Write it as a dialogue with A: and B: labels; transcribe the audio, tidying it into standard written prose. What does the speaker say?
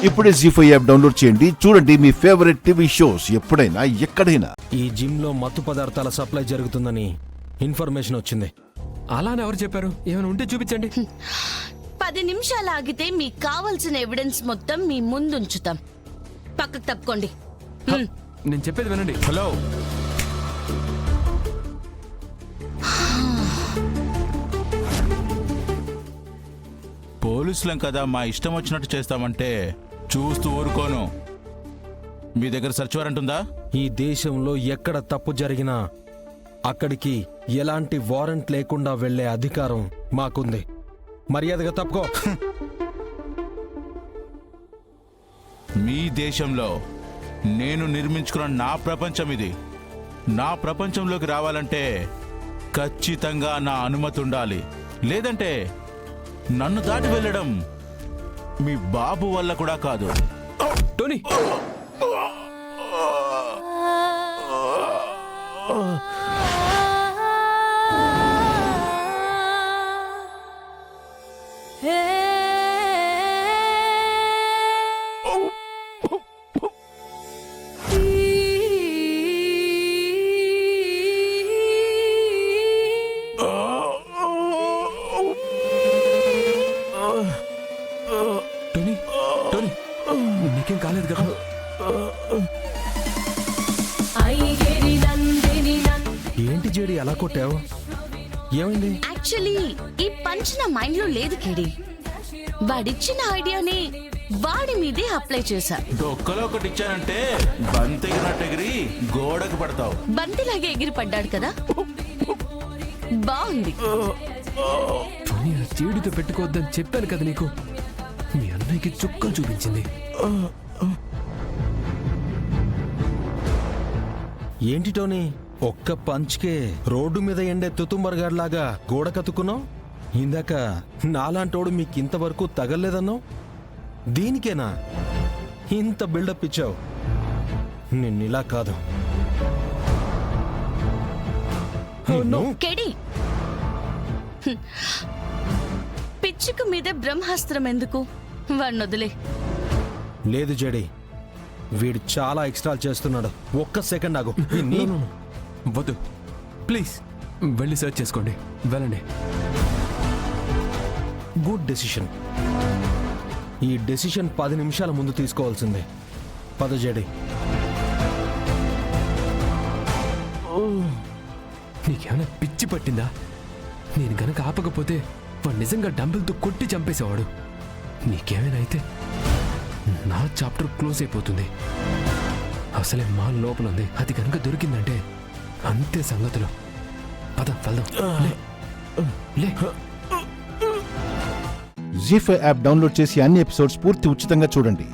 A: ఇప్పుడే జీ5 app download చేయండి. చూడండి మీ ఫేవరెట్ టీవీ షోస్ ఎప్పుడైనా ఎక్కడైనా.
B: ఈ జిమ్ లో మత్తు పదార్థాల సప్లై జరుగుతుందని ఇన్ఫర్మేషన్ వచ్చింది.
C: అలానే ఎవరు చెప్పారు? ఏమైనా ఉంటే చూపించండి.
D: 10 నిమిషాలు ఆగితే మీకు కావాల్సిన ఎవిడెన్స్ మొత్తం మీ ముందుంచుతాం. పక్కకు తప్పుకోండి.
C: నేను చెప్పేది వినండి.
E: హలో, పోలీసులం కదా, మా ఇష్టం వచ్చినట్టు చేస్తామంటే చూస్తూ ఊరుకోను. మీ దగ్గర సర్చ్ వారెంట్ ఉందా?
B: ఈ దేశంలో ఎక్కడ తప్పు జరిగినా అక్కడికి ఎలాంటి వారెంట్ లేకుండా వెళ్లే అధికారం మాకుంది. మర్యాదగా తప్పుకో.
E: మీ దేశంలో నేను నిర్మించుకున్న నా ప్రపంచం ఇది. నా ప్రపంచంలోకి రావాలంటే ఖచ్చితంగా నా అనుమతి ఉండాలి. లేదంటే నన్ను దాటి వెళ్ళడం మీ బాబు వల్ల కూడా కాదు.
C: టోనీ, టోనీ, టోనీ, నీకేం కాలేదు కదా?
B: ఏంటి జేడి అలా కొట్టావు? ఏమైంది?
D: యాక్చువల్లీ ఈ పంచ్ నా మైండ్ లో లేదు కిడి. వాడిచ్చిన ఐడియాని వాడి మీదే అప్లై చేశా.
E: డొక్కలో ఒకటి ఇచ్చానంటే బంతెగినట్టు ఎగిరి గోడకు పడతావు.
D: బంతిలాగే ఎగిరి పడ్డాడు కదా, బాగుంది.
C: టోనీ, ఆ చేడుతో పెట్టుకోవద్దని చెప్పాను కదా నీకు. మీ అన్నయ్యకి చుక్కలు చూపించింది.
B: ఏంటి టోనీ, ఒక్క పంచ్కే రోడ్డు మీద ఎండే తుతుంబర్గాడ్లాగా గోడ కతుకున్నావు? ఇందాక నాలాంటోడు మీకింతవరకు తగలేదన్నావు. దీనికేనా ఇంత బిల్డప్ ఇచ్చావు? నిన్నిలా కాదు.
D: కెడి, పిచ్చుకు మీద బ్రహ్మాస్త్రం ఎందుకు? వాడిని వదిలే.
B: లేదు జడి, వీడు చాలా ఎక్స్ట్రా చేస్తున్నాడు. ఒక్క సెకండ్ ఆగు.
C: వద్దు, ప్లీజ్ వెళ్ళి సర్చ్ చేసుకోండి. వెళ్ళండి.
B: Good decision. ఈ డెసిషన్ 10 నిమిషాల ముందు తీసుకోవాల్సిందే. పద జడి.
C: నీకేమైనా పిచ్చి పట్టిందా? నేను గనక ఆపకపోతే వాడు నిజంగా డంబుల్తో కొట్టి చంపేసేవాడు. నీకేమైనా అయితే నా చాప్టర్ క్లోజ్ అయిపోతుంది. అసలే మా లోపల ఉంది. అది కనుక దొరికిందంటే అంతే సంగతులు. పద వెళ్దాం. లే.
A: జీ5 యాప్ డౌన్లోడ్ చేసి అన్ని ఎపిసోడ్స్ పూర్తి ఉచితంగా చూడండి.